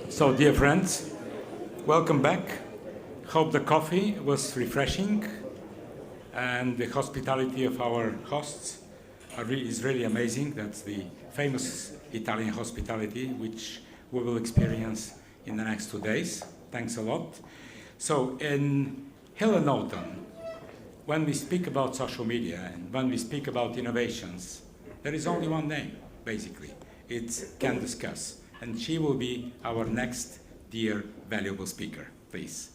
So, dear friends, welcome back. Hope the coffee was refreshing and the hospitality of our hosts is really amazing. That's the famous Italian hospitality, which we will experience in the next 2 days. Thanks a lot. So, in Hill and Knowlton, when we speak about social media and when we speak about innovations, there is only one name, basically. It's Candice Cuss, and she will be our next dear, valuable speaker. Please.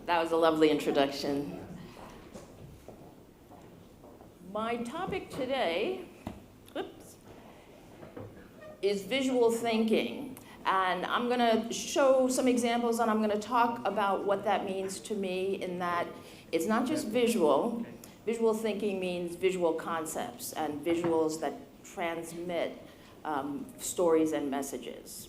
That was a lovely introduction. My topic today, is visual thinking. And I'm going to show some examples, and I'm going to talk about what that means to me, in that it's not just visual. Visual thinking means visual concepts and visuals that transmit stories and messages.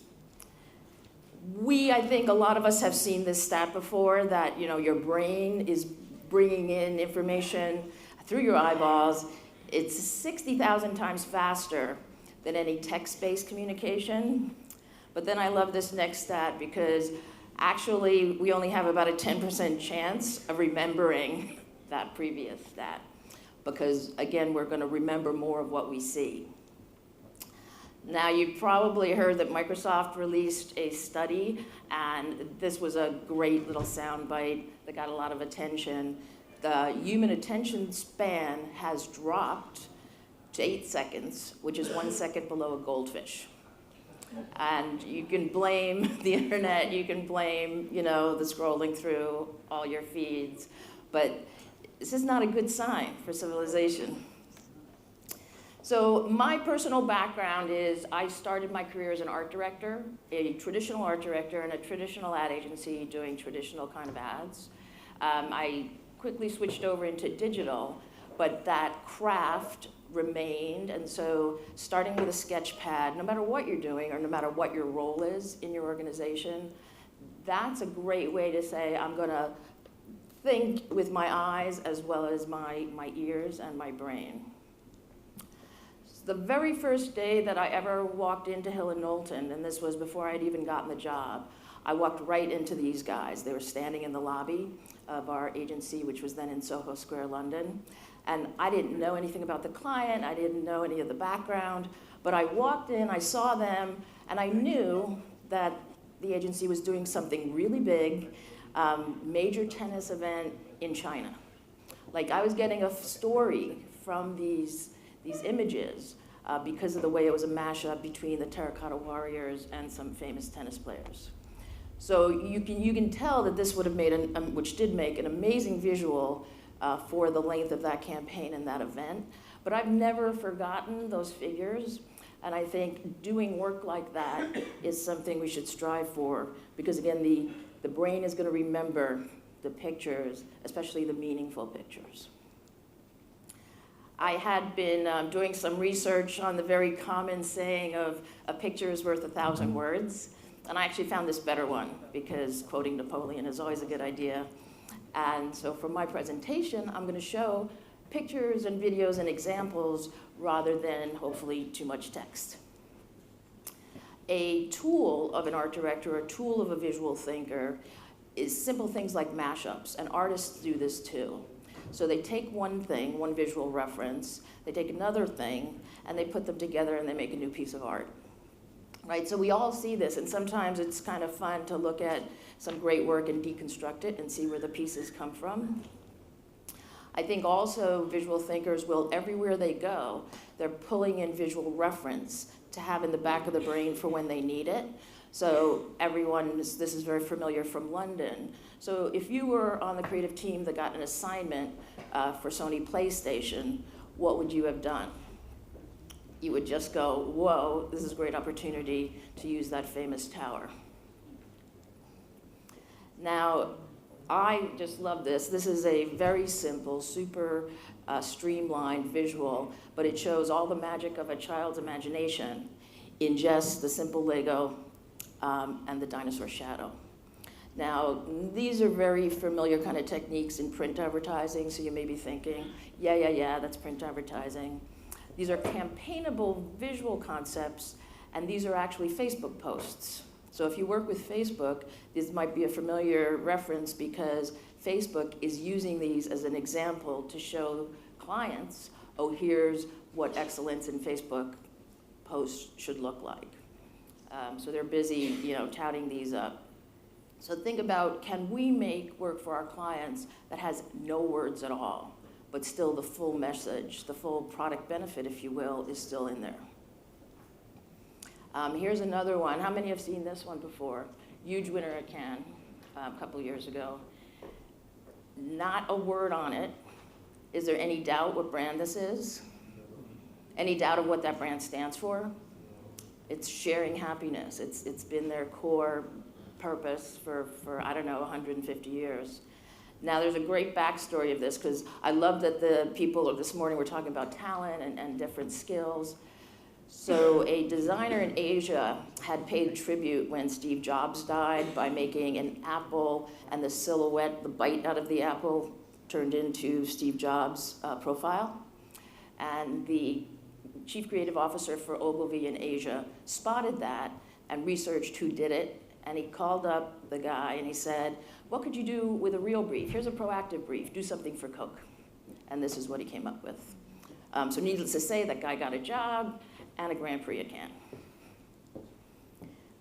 I think a lot of us have seen this stat before, that your brain is bringing in information through your eyeballs. It's 60,000 times faster than any text-based communication. But then I love this next stat, because actually we only have about a 10% chance of remembering that previous stat, because again, we're going to remember more of what we see. Now, you've probably heard that Microsoft released a study, and this was a great little soundbite that got a lot of attention. The human attention span has dropped to 8 seconds, which is 1 second below a goldfish. And you can blame the internet, you can blame, the scrolling through all your feeds, but this is not a good sign for civilization. So my personal background is I started my career as an art director, a traditional art director in a traditional ad agency doing traditional kind of ads. I quickly switched over into digital, but that craft remained, and so starting with a sketch pad, no matter what you're doing or no matter what your role is in your organization, that's a great way to say, I'm going to think with my eyes as well as my ears and my brain. The very first day that I ever walked into Hill and Knowlton, and this was before I'd even gotten the job, I walked right into these guys. They were standing in the lobby of our agency, which was then in Soho Square, London. And I didn't know anything about the client, I didn't know any of the background, but I walked in, I saw them, and I knew that the agency was doing something really big, major tennis event in China. Like, I was getting a story from these images because of the way it was a mashup between the Terracotta Warriors and some famous tennis players. So you can tell that this would have made, which did make an amazing visual for the length of that campaign and that event. But I've never forgotten those figures, and I think doing work like that is something we should strive for, because again, the brain is going to remember the pictures, especially the meaningful pictures. I had been doing some research on the very common saying of a picture is worth 1,000 words, and I actually found this better one, because quoting Napoleon is always a good idea. And so for my presentation, I'm going to show pictures and videos and examples rather than, hopefully, too much text. A tool of an art director, a tool of a visual thinker, is simple things like mashups, and artists do this too. So they take one thing, one visual reference, they take another thing, and they put them together and they make a new piece of art. Right? So we all see this, and sometimes it's kind of fun to look at some great work and deconstruct it and see where the pieces come from. I think also visual thinkers will, everywhere they go, they're pulling in visual reference to have in the back of the brain for when they need it. So this is very familiar from London. So if you were on the creative team that got an assignment for Sony PlayStation, what would you have done? You would just go, whoa, this is a great opportunity to use that famous tower. Now, I just love this. This is a very simple, super streamlined visual, but it shows all the magic of a child's imagination in just the simple Lego and the dinosaur shadow. Now, these are very familiar kind of techniques in print advertising, so you may be thinking, yeah, that's print advertising. These are campaignable visual concepts, and these are actually Facebook posts. So if you work with Facebook, this might be a familiar reference because Facebook is using these as an example to show clients, oh, here's what excellence in Facebook posts should look like. So they're busy, touting these up. So think about, can we make work for our clients that has no words at all, but still the full message, the full product benefit, if you will, is still in there. Here's another one. How many have seen this one before? Huge winner at Cannes a couple years ago. Not a word on it. Is there any doubt what brand this is? Any doubt of what that brand stands for? It's sharing happiness. It's been their core purpose for I don't know, 150 years. Now, there's a great backstory of this, because I love that the people this morning were talking about talent and different skills. So a designer in Asia had paid tribute when Steve Jobs died by making an apple, and the silhouette, the bite out of the apple, turned into Steve Jobs' profile. And the chief creative officer for Ogilvy in Asia spotted that and researched who did it. And he called up the guy and he said, what could you do with a real brief? Here's a proactive brief. Do something for Coke. And this is what he came up with. So needless to say, that guy got a job and a Grand Prix at Cannes.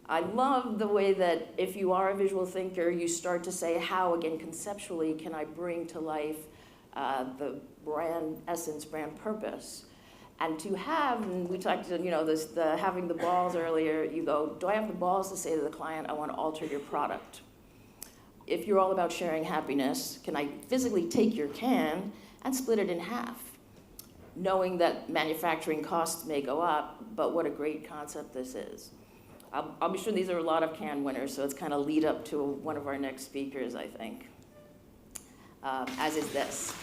I love the way that if you are a visual thinker, you start to say, how, again, conceptually, can I bring to life the brand essence, brand purpose? And to have, and we talked to, the having the balls earlier, you go, do I have the balls to say to the client, I want to alter your product? If you're all about sharing happiness, can I physically take your can and split it in half? Knowing that manufacturing costs may go up, but what a great concept this is. I'll be sure these are a lot of Cannes winners, so it's kind of lead up to one of our next speakers, I think, as is this.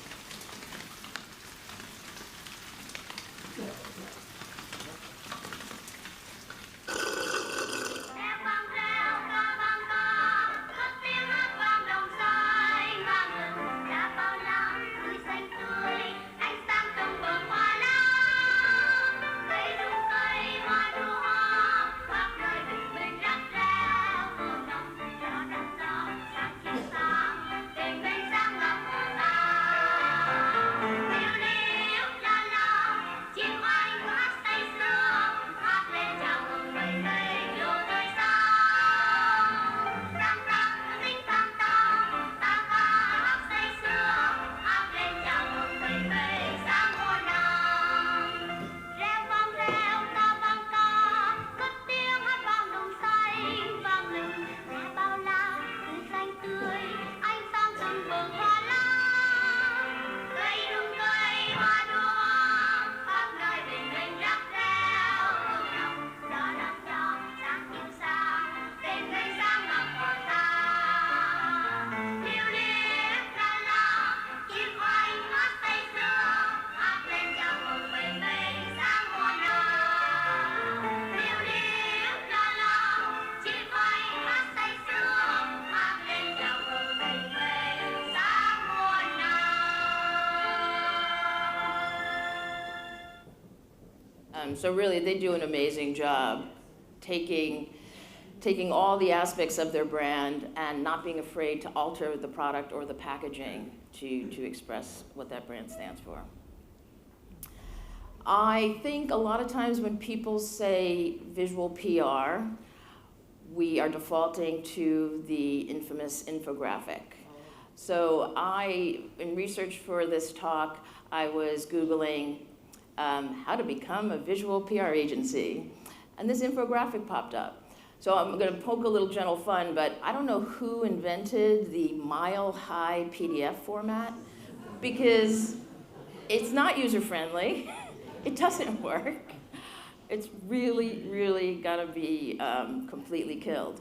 So really, they do an amazing job taking all the aspects of their brand and not being afraid to alter the product or the packaging to express what that brand stands for. I think a lot of times when people say visual PR, we are defaulting to the infamous infographic. So in research for this talk, I was Googling how to become a visual PR agency. And this infographic popped up. So I'm going to poke a little gentle fun, but I don't know who invented the mile-high PDF format, because it's not user-friendly. It doesn't work. It's really, really got to be completely killed.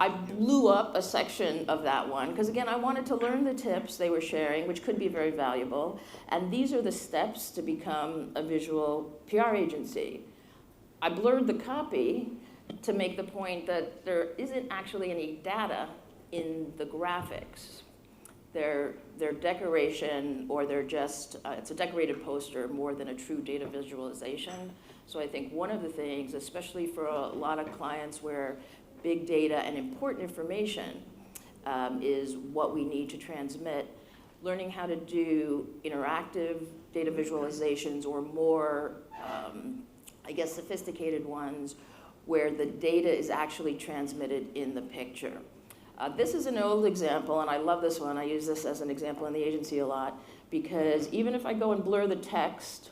I blew up a section of that one, because again, I wanted to learn the tips they were sharing, which could be very valuable. And these are the steps to become a visual PR agency. I blurred the copy to make the point that there isn't actually any data in the graphics. They're decoration, or they're just, it's a decorated poster more than a true data visualization. So I think one of the things, especially for a lot of clients where big data and important information is what we need to transmit, learning how to do interactive data visualizations or more, I guess, sophisticated ones where the data is actually transmitted in the picture. This is an old example, and I love this one. I use this as an example in the agency a lot, because even if I go and blur the text,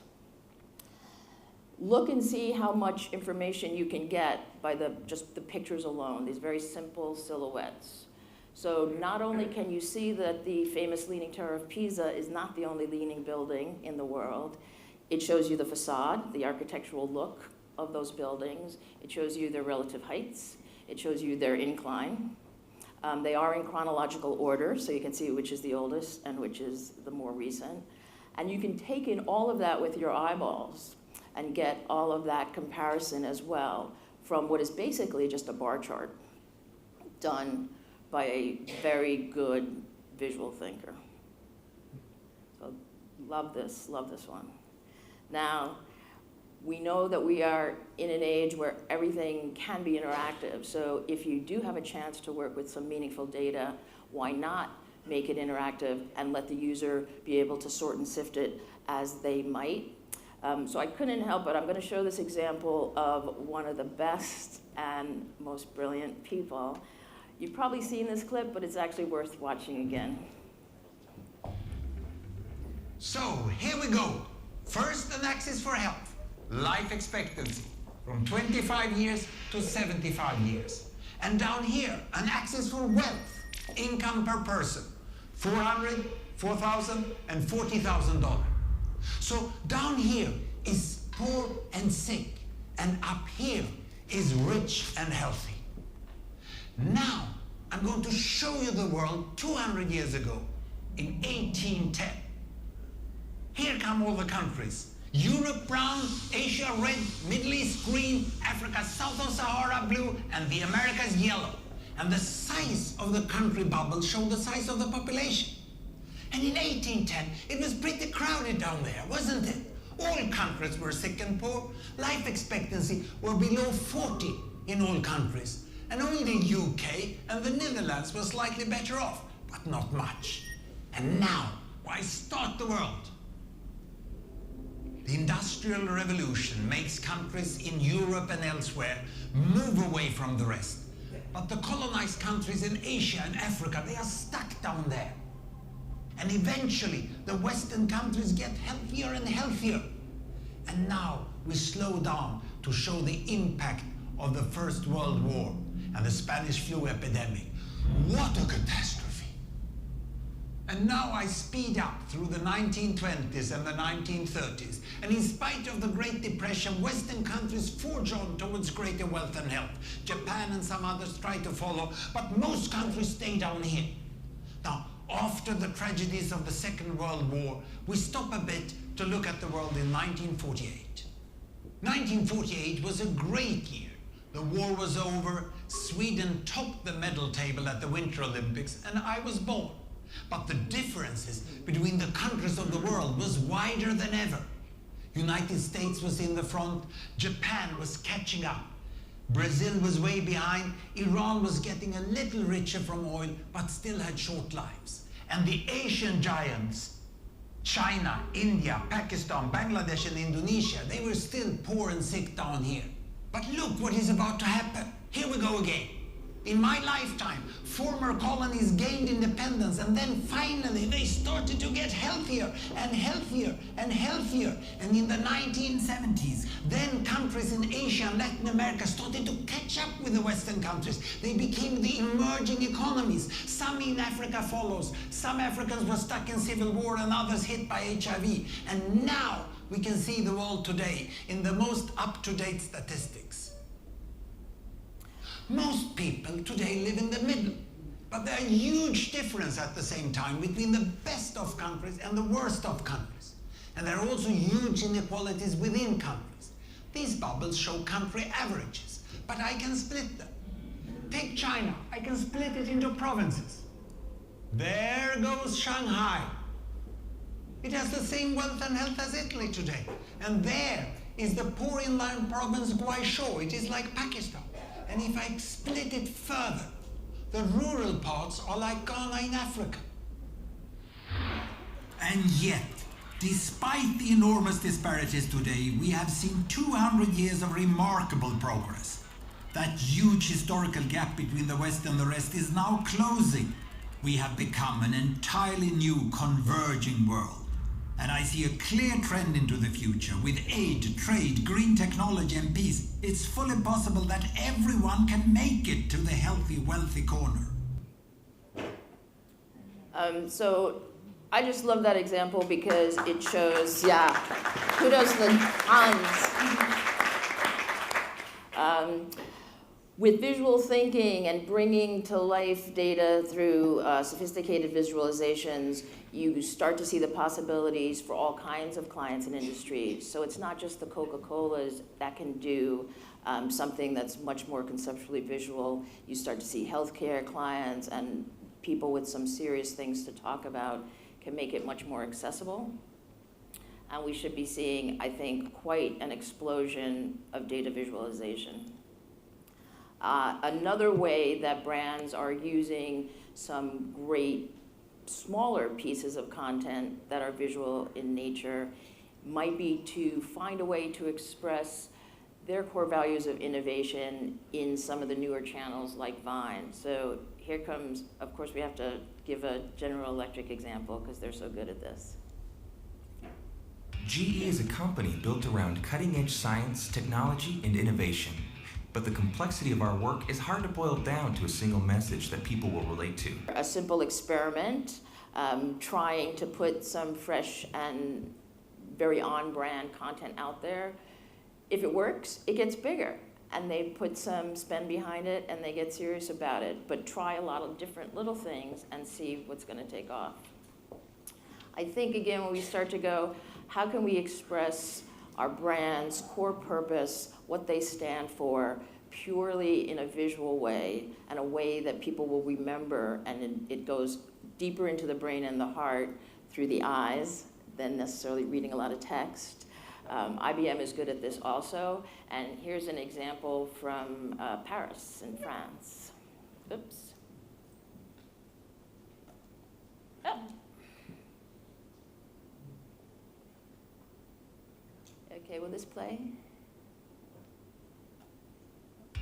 look and see how much information you can get by just the pictures alone, these very simple silhouettes. So not only can you see that the famous Leaning Tower of Pisa is not the only leaning building in the world, it shows you the facade, the architectural look of those buildings. It shows you their relative heights. It shows you their incline. They are in chronological order, so you can see which is the oldest and which is the more recent. And you can take in all of that with your eyeballs and get all of that comparison as well from what is basically just a bar chart done by a very good visual thinker. So love this one. Now, we know that we are in an age where everything can be interactive. So if you do have a chance to work with some meaningful data, why not make it interactive and let the user be able to sort and sift it as they might? So I couldn't help but I'm going to show this example of one of the best and most brilliant people. You've probably seen this clip, but it's actually worth watching again. So here we go. First, an axis for health. Life expectancy from 25 years to 75 years. And down here, an axis for wealth, income per person, $400,000, $4,000, and $40,000. So down here is poor and sick, and up here is rich and healthy. Now, I'm going to show you the world 200 years ago, in 1810. Here come all the countries. Europe brown, Asia red, Middle East green, Africa south of Sahara blue, and the Americas yellow. And the size of the country bubbles show the size of the population. And in 1810, it was pretty crowded down there, wasn't it? All countries were sick and poor. Life expectancy were below 40 in all countries. And only the UK and the Netherlands were slightly better off, but not much. And now, why start the world? The Industrial Revolution makes countries in Europe and elsewhere move away from the rest. But the colonized countries in Asia and Africa, they are stuck down there. And eventually, the Western countries get healthier and healthier. And now we slow down to show the impact of the First World War and the Spanish flu epidemic. What a catastrophe! And now I speed up through the 1920s and the 1930s. And in spite of the Great Depression, Western countries forge on towards greater wealth and health. Japan and some others try to follow, but most countries stay down here. Now, after the tragedies of the Second World War, we stop a bit to look at the world in 1948. 1948 was a great year. The war was over, Sweden topped the medal table at the Winter Olympics, and I was born. But the differences between the countries of the world was wider than ever. United States was in the front, Japan was catching up. Brazil was way behind, Iran was getting a little richer from oil, but still had short lives. And the Asian giants, China, India, Pakistan, Bangladesh, and Indonesia, they were still poor and sick down here. But look what is about to happen. Here we go again. In my lifetime, former colonies gained independence, and then finally they started to get healthier and healthier and healthier. And in the 1970s, then countries in Asia and Latin America started to catch up with the Western countries. They became the emerging economies. Some in Africa follows. Some Africans were stuck in civil war and others hit by HIV. And now we can see the world today in the most up-to-date statistics. Most people today live in the middle, but there are huge differences at the same time between the best of countries and the worst of countries. And there are also huge inequalities within countries. These bubbles show country averages, but I can split them. Take China. I can split it into provinces. There goes Shanghai. It has the same wealth and health as Italy today. And there is the poor inland province Guizhou. It is like Pakistan. And if I split it further, the rural parts are like Ghana in Africa. And yet, despite the enormous disparities today, we have seen 200 years of remarkable progress. That huge historical gap between the West and the rest is now closing. We have become an entirely new converging world. And I see a clear trend into the future. With aid, trade, green technology and peace, it's fully possible that everyone can make it to the healthy, wealthy corner. So I just love that example because it shows, kudos to the Hans. With visual thinking and bringing to life data through sophisticated visualizations, you start to see the possibilities for all kinds of clients and industries. So it's not just the Coca-Colas that can do something that's much more conceptually visual. You start to see healthcare clients and people with some serious things to talk about can make it much more accessible. And we should be seeing, I think, quite an explosion of data visualization. Another way that brands are using some great smaller pieces of content that are visual in nature might be to find a way to express their core values of innovation in some of the newer channels like Vine. So here comes, of course, we have to give a General Electric example because they're so good at this. GE is a company built around cutting-edge science, technology, and innovation. But the complexity of our work is hard to boil down to a single message that people will relate to. A simple experiment, trying to put some fresh and very on-brand content out there. If it works, it gets bigger. And they put some spend behind it and they get serious about it. But try a lot of different little things and see what's going to take off. I think, again, when we start to go, how can we express our brand's core purpose, what they stand for, purely in a visual way, and a way that people will remember, and it goes deeper into the brain and the heart through the eyes than necessarily reading a lot of text. IBM is good at this also, and here's an example from Paris in France. Oops. Oh. Okay, will this play?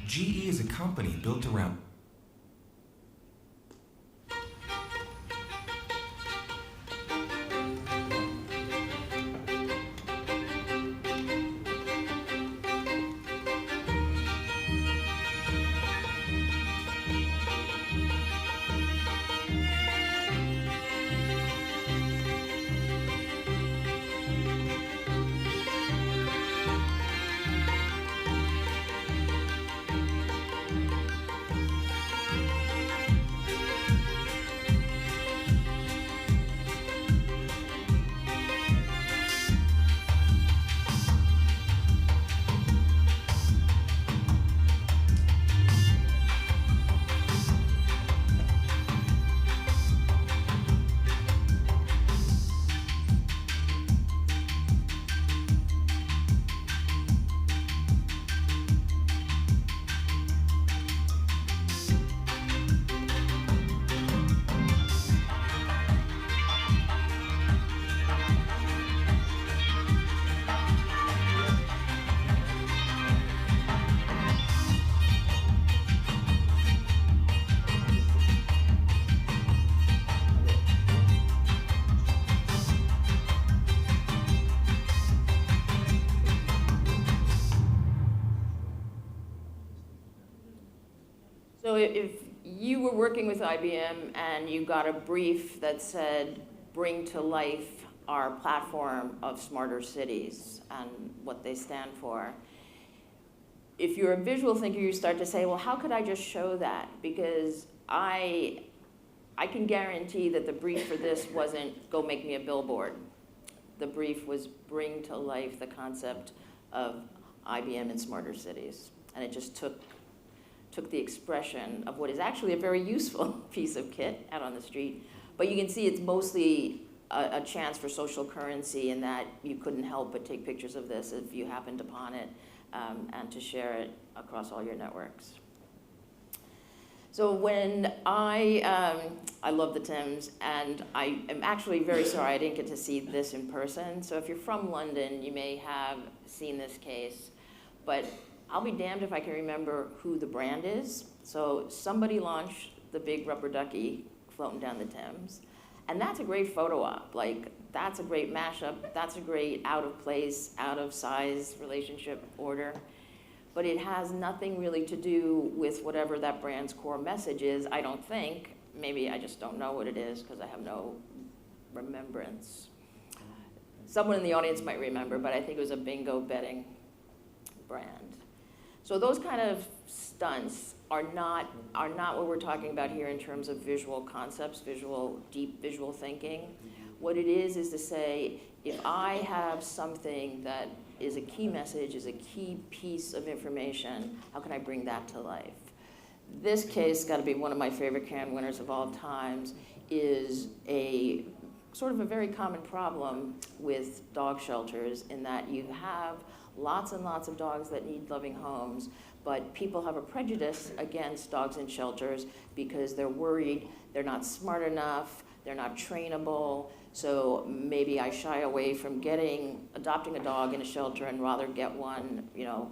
GE is a company built around So if you were working with IBM and you got a brief that said, bring to life our platform of smarter cities and what they stand for, if you're a visual thinker, you start to say, well, how could I just show that? Because I can guarantee that the brief for this wasn't, go make me a billboard. The brief was bring to life the concept of IBM in smarter cities. And it just took took the expression of what is actually a very useful piece of kit out on the street. But you can see it's mostly a chance for social currency in that you couldn't help but take pictures of this if you happened upon it and to share it across all your networks. So when I love the Tims, and I am actually very sorry I didn't get to see this in person. So if you're from London, you may have seen this case, but I'll be damned if I can remember who the brand is. So somebody launched the big rubber ducky floating down the Thames, and that's a great photo op. Like, that's a great mashup. That's a great out of place, out of size relationship order. But it has nothing really to do with whatever that brand's core message is, I don't think. Maybe I just don't know what it is because I have no remembrance. Someone in the audience might remember, but I think it was a bingo betting brand. So those kind of stunts are not what we're talking about here in terms of visual concepts, deep visual thinking. What it is to say, if I have something that is a key message, is a key piece of information, how can I bring that to life? This case, got to be one of my favorite Cannes winners of all times, is a sort of a very common problem with dog shelters in that you have lots and lots of dogs that need loving homes, but people have a prejudice against dogs in shelters because they're worried they're not smart enough, they're not trainable, so maybe I shy away from adopting a dog in a shelter and rather get one,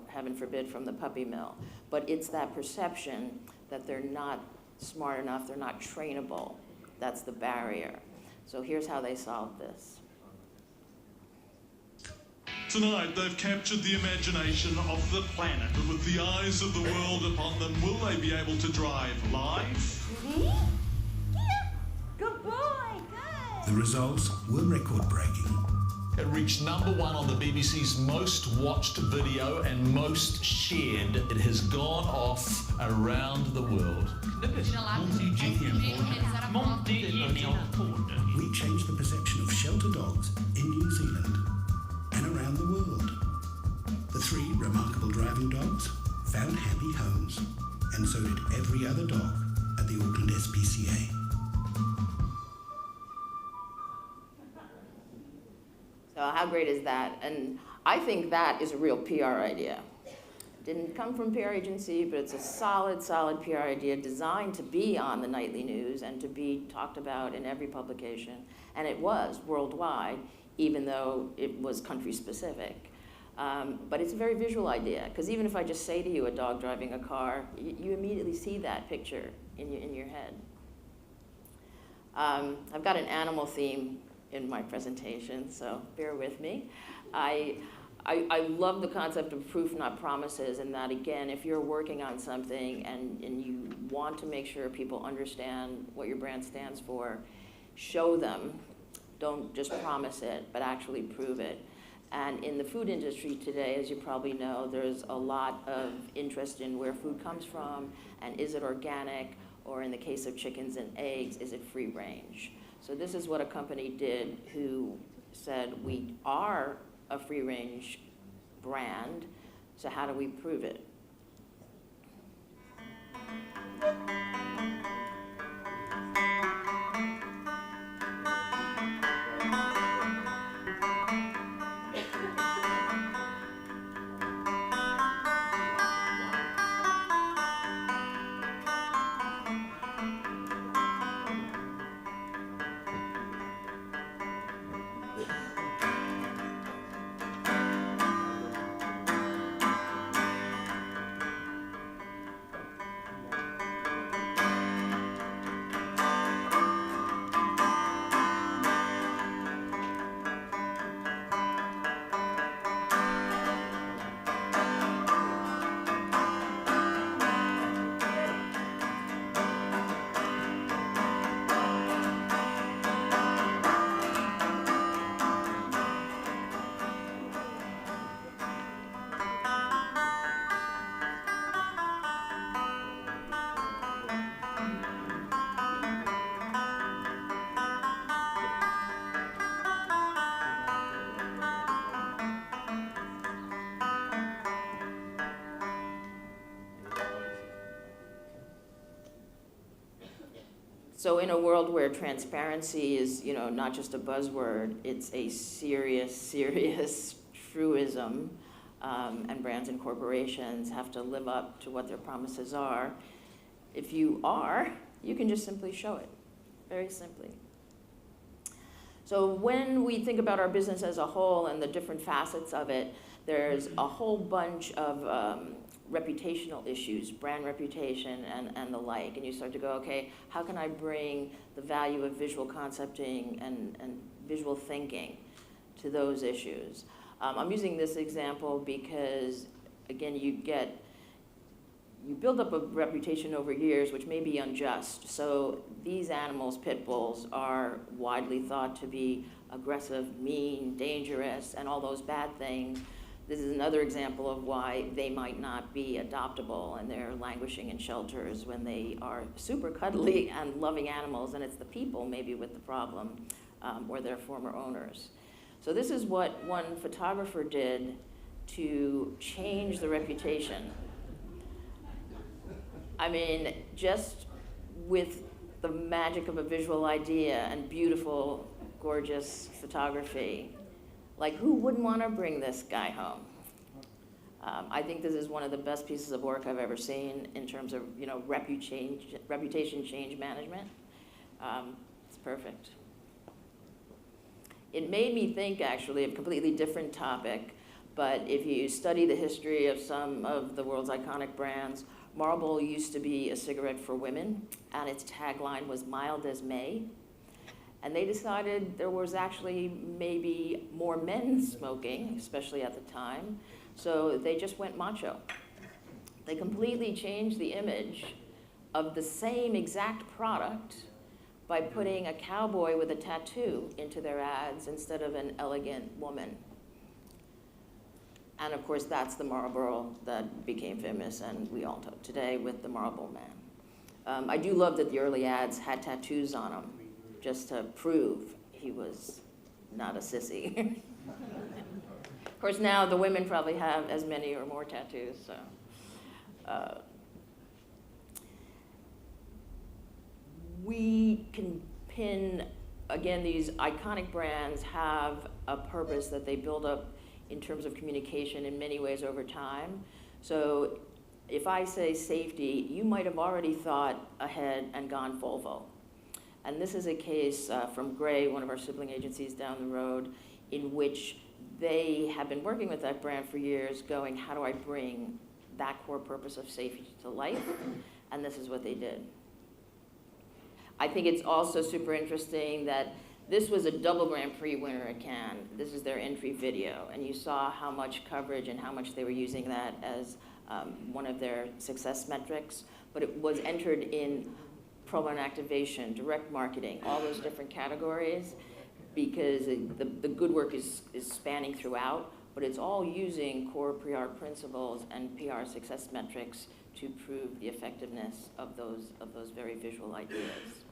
heaven forbid, from the puppy mill. But it's that perception that they're not smart enough, they're not trainable. That's the barrier. So here's how they solved this. Tonight, they've captured the imagination of the planet, but with the eyes of the world upon them, will they be able to drive live? Good boy, good. The results were record-breaking. It reached #1 on the BBC's most watched video and most shared. It has gone off around the world. We changed the perception of shelter dogs in New Zealand and around the world. The 3 remarkable driving dogs found happy homes, and so did every other dog at the Auckland SPCA. So how great is that? And I think that is a real PR idea. It didn't come from a PR agency, but it's a solid PR idea designed to be on the nightly news and to be talked about in every publication. And it was worldwide, even though it was country specific. But it's a very visual idea, because even if I just say to you a dog driving a car, you immediately see that picture in your head. I've got an animal theme in my presentation, so bear with me. I love the concept of proof, not promises, and that, again, if you're working on something and you want to make sure people understand what your brand stands for, show them. Don't just promise it, but actually prove it. And in the food industry today, as you probably know, there's a lot of interest in where food comes from, and is it organic, or in the case of chickens and eggs, is it free range? So this is what a company did who said, we are a free range brand, so how do we prove it? So in a world where transparency is, not just a buzzword, it's a serious, serious truism, and brands and corporations have to live up to what their promises are. If you are, you can just simply show it, very simply. So when we think about our business as a whole and the different facets of it, there's a whole bunch of reputational issues, brand reputation and the like, and you start to go, okay, how can I bring the value of visual concepting and visual thinking to those issues? I'm using this example because, again, you build up a reputation over years, which may be unjust. So these animals, pit bulls, are widely thought to be aggressive, mean, dangerous, and all those bad things. This is another example of why they might not be adoptable, and they're languishing in shelters when they are super cuddly and loving animals, and it's the people maybe with the problem, or their former owners. So this is what one photographer did to change the reputation. I mean, just with the magic of a visual idea and beautiful, gorgeous photography, like, who wouldn't want to bring this guy home? I think this is one of the best pieces of work I've ever seen in terms of, reputation change management. It's perfect. It made me think, actually, of a completely different topic, but if you study the history of some of the world's iconic brands, Marlboro used to be a cigarette for women, and its tagline was mild as May. And they decided there was actually maybe more men smoking, especially at the time, so they just went macho. They completely changed the image of the same exact product by putting a cowboy with a tattoo into their ads instead of an elegant woman. And of course, that's the Marlboro that became famous, and we all know today with the Marlboro Man. I do love that the early ads had tattoos on them, just to prove he was not a sissy. Of course, now the women probably have as many or more tattoos, so. We can pin, again, these iconic brands have a purpose that they build up in terms of communication in many ways over time. So if I say safety, you might have already thought ahead and gone Volvo. And this is a case from Gray, one of our sibling agencies down the road, in which they have been working with that brand for years, going, how do I bring that core purpose of safety to life? And this is what they did. I think it's also super interesting that this was a double Grand Prix winner at Cannes. This is their entry video, and you saw how much coverage and how much they were using that as one of their success metrics, but it was entered in promo and activation, direct marketing, all those different categories, because the good work is spanning throughout, but it's all using core PR principles and PR success metrics to prove the effectiveness of those very visual ideas.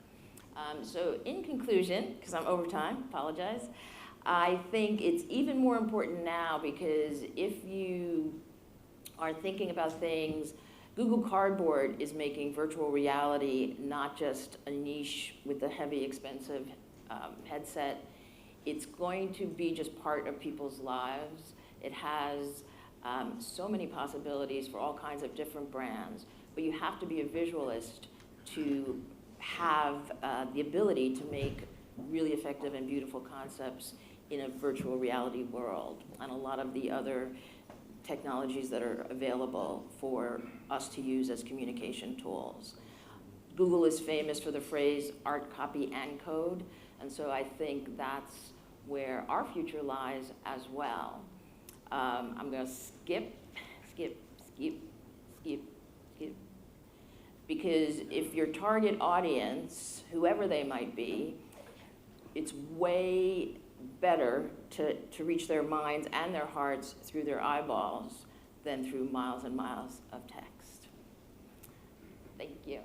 So in conclusion, because I'm over time, apologize, I think it's even more important now because if you are thinking about things, Google Cardboard is making virtual reality not just a niche with a heavy, expensive headset. It's going to be just part of people's lives. It has so many possibilities for all kinds of different brands, but you have to be a visualist to have the ability to make really effective and beautiful concepts in a virtual reality world, and a lot of the other technologies that are available for us to use as communication tools. Google is famous for the phrase art, copy, and code, and so I think that's where our future lies as well. I'm going to skip, because if your target audience, whoever they might be, it's way better to reach their minds and their hearts through their eyeballs than through miles and miles of text. Thank you.